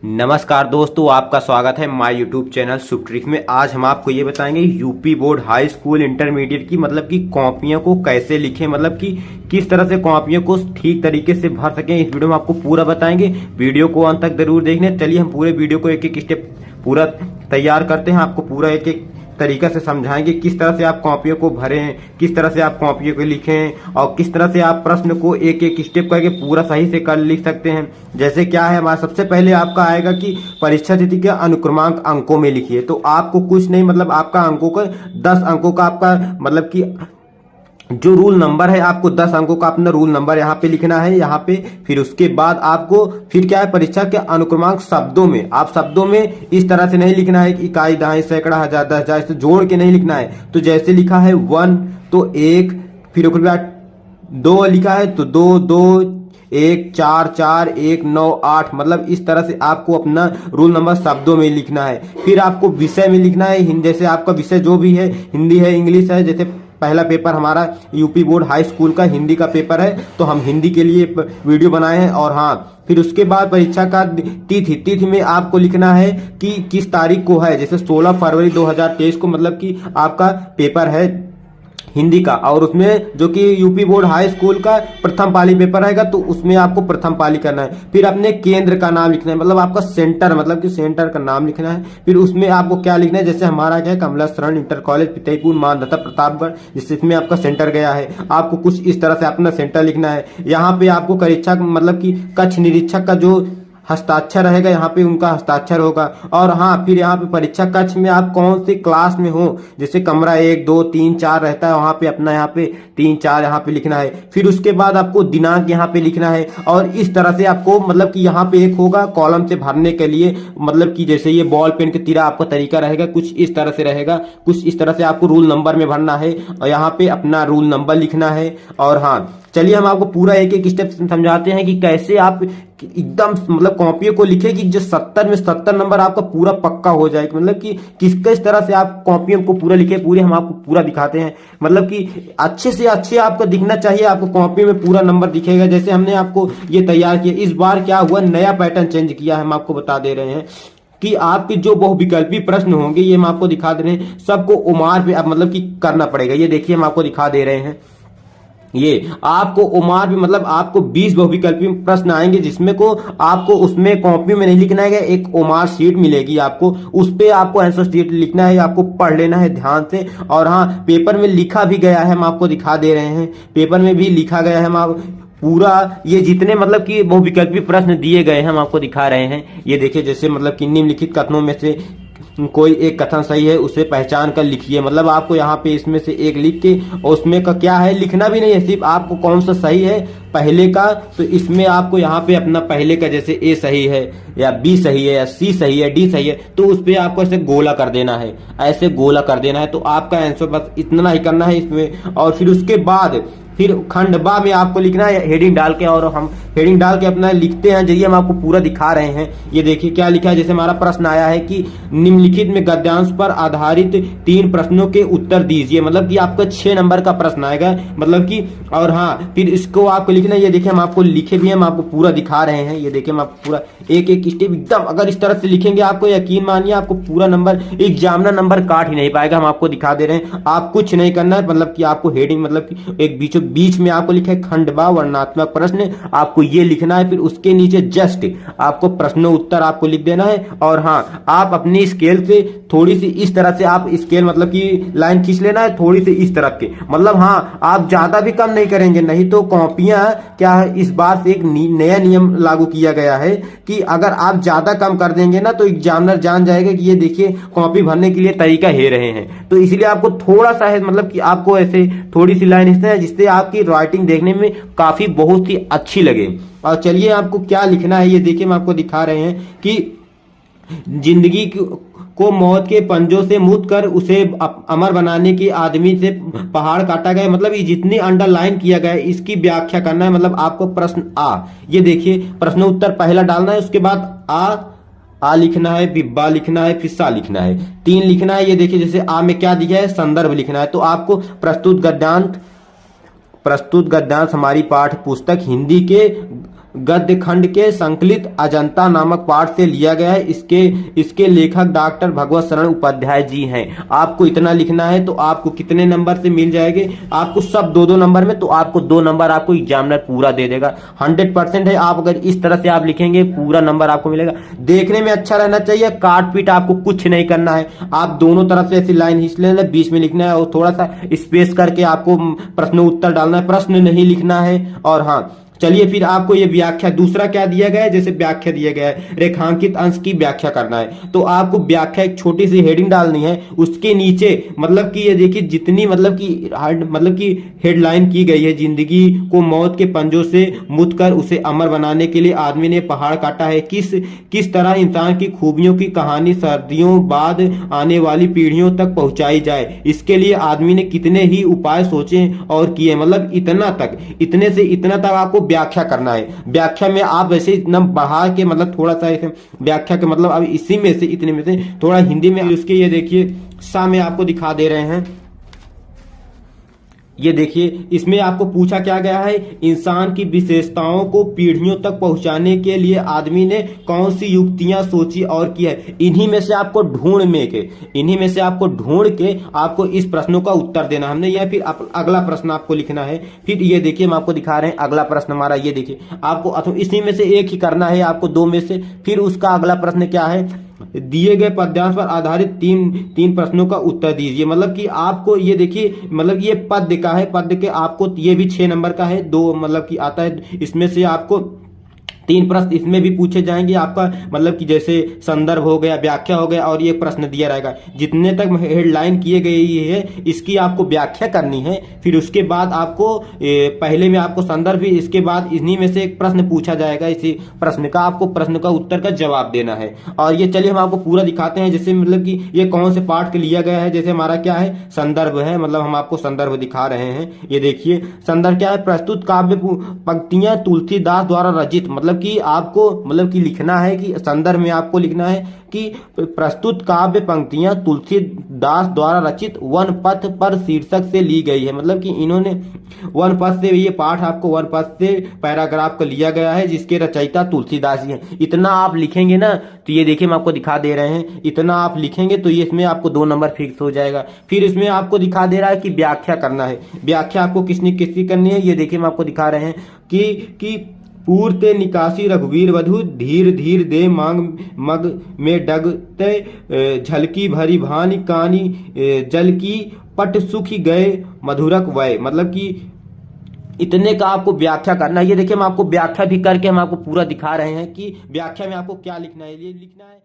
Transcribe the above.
नमस्कार दोस्तों, आपका स्वागत है my YouTube channel Shubh trick में। आज हम आपको ये बताएंगे UP board high school intermediate की मतलब कि कॉपियों को कैसे लिखें, मतलब कि किस तरह से कॉपियों को ठीक तरीके से भर सकें। इस वीडियो में आपको पूरा बताएंगे, वीडियो को अंत तक जरूर देखने। चलिए हम पूरे वीडियो को एक एक स्टेप पूरा तैयार करते हैं, आपको पूरा एक एक तरीका से समझाएंगे किस तरह से आप कॉपियों को भरें, किस तरह से आप कॉपियों को लिखें और किस तरह से आप प्रश्न को एक एक स्टेप करके पूरा सही से कर लिख सकते हैं। जैसे क्या है हमारा, सबसे पहले आपका आएगा कि परीक्षा तिथि के अनुक्रमांक अंकों में लिखिए। तो आपको कुछ नहीं, मतलब आपका अंकों का 10 अंकों का आपका मतलब कि जो रूल नंबर है, आपको 10 अंकों का अपना रूल नंबर यहाँ पे लिखना है यहाँ पे। फिर उसके बाद आपको फिर क्या है, परीक्षा के अनुक्रमांक शब्दों में, आप शब्दों में इस तरह से नहीं लिखना है कि इकाई, दहाई, सैकड़ा, हजार, 10,000 इसे जोड़ के नहीं लिखना है। तो जैसे लिखा है 1 तो 1, फिर उसके बाद 2 लिखा है तो 2, 2, 1, 4, 4, 1, 9, 8, मतलब इस तरह से आपको अपना रूल नंबर शब्दों में लिखना है। फिर आपको विषय में लिखना है, जैसे आपका विषय जो भी है, हिंदी है, इंग्लिश है। जैसे पहला पेपर हमारा यूपी बोर्ड हाई स्कूल का हिंदी का पेपर है, तो हम हिंदी के लिए वीडियो बनाए हैं। और हाँ, फिर उसके बाद परीक्षा का तिथि में आपको लिखना है कि किस तारीख को है। जैसे 16 फरवरी 2023 को मतलब कि आपका पेपर है हिंदी का, और उसमें जो कि यूपी बोर्ड हाई स्कूल का प्रथम पाली पेपर रहेगा, तो उसमें आपको प्रथम पाली करना है। फिर अपने केंद्र का नाम लिखना है, मतलब आपका सेंटर, मतलब कि सेंटर का नाम लिखना है। फिर उसमें आपको क्या लिखना है, जैसे हमारा क्या है, कमला शरण इंटर कॉलेज फतेहपुर मानधता प्रतापगढ़, जिसमें आपका सेंटर गया है। आपको कुछ इस तरह से अपना सेंटर लिखना है। यहाँ पे आपको परीक्षा मतलब कि कक्ष निरीक्षक का जो हस्ताक्षर रहेगा, यहाँ पे उनका हस्ताक्षर होगा। और हाँ, फिर यहाँ पे परीक्षा कक्ष में आप कौन से क्लास में हो, जैसे कमरा 1, 2, 3, 4 रहता है, वहाँ पे अपना यहाँ पे 3, 4 यहाँ पे लिखना है। फिर उसके बाद आपको दिनांक यहाँ पे लिखना है। और इस तरह से आपको मतलब कि यहाँ पे एक होगा कॉलम से भरने के लिए, मतलब कि जैसे ये बॉल पेन के तीरा आपका तरीका रहेगा, कुछ इस तरह से रहेगा, कुछ इस तरह से आपको रूल नंबर में भरना है और यहाँ पे अपना रूल नंबर लिखना है। और हाँ, चलिए हम आपको पूरा एक एक स्टेप समझाते हैं कि कैसे आप एकदम मतलब कॉपियों को लिखे कि जो 70 में 70 नंबर आपका पूरा पक्का हो जाए। मतलब कि किस तरह से आप कॉपियों को पूरा लिखे, पूरे हम आपको पूरा दिखाते हैं। मतलब कि अच्छे से अच्छे आपको दिखना चाहिए, आपको कॉपी में पूरा नंबर दिखेगा। जैसे हमने आपको ये तैयार किया, इस बार क्या हुआ, नया पैटर्न चेंज किया है, हम आपको बता दे रहे हैं कि आपके जो बहुविकल्पी प्रश्न होंगे, ये हम आपको दिखा दे रहे हैं, सबको उमार पे आप मतलब कि करना पड़ेगा। ये देखिए हम आपको दिखा दे रहे हैं, ये आपको उमार भी मतलब आपको 20 बहुविकल्पी प्रश्न आएंगे, जिसमें को आपको उसमें कॉपी में नहीं लिखना है, एक उमार शीट मिलेगी आपको, उस पे आपको आंसर शीट लिखना है, आपको पढ़ लेना है ध्यान से। और हाँ, पेपर में लिखा भी गया है, हम आपको दिखा दे रहे हैं, पेपर में भी लिखा गया है। हम आप पूरा ये जितने मतलब कि बहुविकल्पी प्रश्न दिए गए हैं हम आपको दिखा रहे हैं। ये देखिए, जैसे मतलब कि निम्नलिखित कथनों में से कोई एक कथन सही है, उसे पहचान कर लिखिए। मतलब आपको यहाँ पे इसमें से एक लिख के, और उसमें का क्या है, लिखना भी नहीं है, सिर्फ आपको कौन सा सही है पहले का, तो इसमें आपको यहाँ पे अपना पहले का, जैसे ए सही है या बी सही है या सी सही है, डी सही है, तो उस पर आपको ऐसे गोला कर देना है, ऐसे गोला कर देना है। तो आपका आंसर बस इतना ही करना है इसमें। और फिर उसके बाद फिर खंड बा में आपको लिखना है हेडिंग डाल के, और हम हेडिंग डाल के अपना लिखते हैं, जरिए हम आपको पूरा दिखा रहे हैं। ये देखिए क्या लिखा है, जैसे हमारा प्रश्न आया है कि निम्नलिखित में गद्यांश पर आधारित 3 प्रश्नों के उत्तर दीजिए। मतलब कि आपका 6 नंबर का प्रश्न आएगा, मतलब कि। और हाँ, फिर इसको आपको लिखना है, ये देखिए हम आपको लिखे भी हैं, हम आपको पूरा दिखा रहे हैं। ये देखिए हम आपको पूरा एक एक स्टेप एकदम, अगर इस तरह से लिखेंगे, आपको यकीन मानिए आपको पूरा नंबर, एग्जामिनर नंबर काट ही नहीं पाएगा। हम आपको दिखा दे रहे हैं, आप कुछ नहीं करना है, मतलब कि आपको हेडिंग मतलब कि एक बीच में आपको लिखा है खंडवा वर्णनात्मक प्रश्न, आपको ये लिखना है। फिर उसके नीचे जस्ट आपको प्रश्न उत्तर आपको लिख देना है। और हाँ, आप अपनी स्केल से थोड़ी सी इस तरह से आप स्केल मतलब कि लाइन खींच लेना है, थोड़ी सी इस तरह के, मतलब हाँ, आप ज्यादा भी कम नहीं करेंगे, नहीं तो कॉपियां क्या है, इस बार से एक नया नियम लागू किया गया है कि अगर आप ज्यादा कम कर देंगे ना, तो एग्जामिनर जान जाएगा कि ये देखिए कॉपी भरने के लिए तरीका हे रहे हैं। तो इसलिए आपको थोड़ा सा है, मतलब कि आपको ऐसे थोड़ी सी लाइन इसमें है, जिससे आपकी राइटिंग देखने में काफी बहुत ही अच्छी लगे। और चलिए आपको क्या लिखना है, ये देखिए हम आपको दिखा रहे हैं कि जिंदगी को मौत के पंजों से मुक्त कर उसे अमर बनाने के आदमी से पहाड़ काटा गया। मतलब ये जितनी अंडरलाइन किया गया है, इसकी व्याख्या करना है। मतलब आपको प्रश्न आ, ये देखिए प्रश्न उत्तर पहला डालना है, उसके बाद आ लिखना है, बिब्बा लिखना है, फिर सा लिखना है, 3 लिखना है। ये देखिए जैसे आ में क्या दिया है, संदर्भ लिखना है। तो आपको प्रस्तुत गद्यांश हमारी पाठ्य पुस्तक हिंदी के गद्य खंड के संकलित अजंता नामक पाठ से लिया गया है। इसके लेखक डॉक्टर भगवत शरण उपाध्याय जी हैं। आपको इतना लिखना है तो आपको कितने नंबर से मिल जाएंगे? आपको सब 2-2 नंबर में, तो आपको 2 नंबर आपको एग्जामिनर पूरा दे देगा। 100% है। आप अगर इस तरह से आप लिखेंगे पूरा नंबर आपको मिलेगा। देखने में अच्छा रहना चाहिए, काट पीट आपको कुछ नहीं करना है। आप दोनों तरफ से ऐसी लाइन खींच लेना, बीच में लिखना है और थोड़ा सा स्पेस करके आपको प्रश्न उत्तर डालना है, प्रश्न नहीं लिखना है। और हाँ, चलिए फिर आपको ये व्याख्या दूसरा क्या दिया गया है, जैसे व्याख्या दिया गया है रेखांकित अंश की व्याख्या करना है, तो आपको व्याख्या एक छोटी सी हेडिंग डालनी है। उसके नीचे मतलब कि ये देखिए जितनी मतलब कि हेडलाइन की गई है, जिंदगी को मौत के पंजों से मुक्त कर उसे अमर बनाने के लिए आदमी ने पहाड़ काटा है। किस तरह इंसान की खूबियों की कहानी सदियों बाद आने वाली पीढ़ियों तक पहुंचाई जाए, इसके लिए आदमी ने कितने ही उपाय सोचे और किए। मतलब इतने से इतना तक आपको व्याख्या करना है। व्याख्या में आप वैसे इतना बढ़ा के मतलब थोड़ा सा व्याख्या के मतलब अब इसी में से इतने में से थोड़ा हिंदी में उसके ये देखिए सामने आपको दिखा दे रहे हैं। ये देखिए इसमें आपको पूछा क्या गया है, इंसान की विशेषताओं को पीढ़ियों तक पहुंचाने के लिए आदमी ने कौन सी युक्तियां सोची और की है। इन्हीं में से आपको ढूंढ के आपको इस प्रश्नों का उत्तर देना हमने। यह फिर अगला प्रश्न आपको लिखना है। फिर ये देखिए हम आपको दिखा रहे हैं अगला प्रश्न हमारा, ये देखिए आपको इसी में से एक ही करना है आपको 2 में से। फिर उसका अगला प्रश्न क्या है, दिए गए पद्यांश पर आधारित तीन प्रश्नों का उत्तर दीजिए। मतलब कि आपको ये देखिए मतलब ये पद्य का है, पद्य के आपको ये भी 6 नंबर का है, 2 मतलब कि आता है। इसमें से आपको 3 प्रश्न इसमें भी पूछे जाएंगे आपका, मतलब कि जैसे संदर्भ हो गया, व्याख्या हो गया और ये प्रश्न दिया रहेगा। जितने तक हेडलाइन किए गई है इसकी आपको व्याख्या करनी है। फिर उसके बाद आपको पहले में आपको संदर्भ, इसके बाद इन्हीं में से एक प्रश्न पूछा जाएगा। इसी प्रश्न का आपको प्रश्न का उत्तर का जवाब देना है। और ये चलिए हम आपको पूरा दिखाते हैं, जैसे मतलब कि ये कौन से पाठ के लिया गया है। जैसे हमारा क्या है, संदर्भ है, मतलब हम आपको संदर्भ दिखा रहे हैं। ये देखिए संदर्भ क्या है, प्रस्तुत काव्य पंक्तियां तुलसीदास द्वारा रचित। मतलब कि आपको मतलब कि लिखना है कि संदर्भ में आपको लिखना है कि प्रस्तुत काव्य पंक्तियां तुलसीदास द्वारा रचित वन पथ पर शीर्षक से ली गई है। मतलब कि इन्होंने वन पथ से, ये पाठ आपको वन पथ से पैराग्राफ का लिया गया है, जिसके रचयिता तुलसीदास जी हैं। इतना आप लिखेंगे ना, तो ये देखिए हम आपको दिखा दे रहे हैं, इतना आप लिखेंगे तो ये इसमें आपको 2 नंबर फिक्स हो जाएगा। फिर इसमें आपको दिखा दे रहा है कि व्याख्या करना है। व्याख्या आपको किसकी करनी है, ये देखिए हम आपको दिखा रहे हैं कि पूर्ते निकासी रघुवीर वधु धीर धीर दे मांग मग में डगते झलकी भरी भानी कानी जल की पट सुखी गए मधुरक वय। मतलब कि इतने का आपको व्याख्या करना है। ये देखिए हम आपको व्याख्या भी करके हम आपको पूरा दिखा रहे हैं कि व्याख्या में आपको क्या लिखना है। ये लिखना है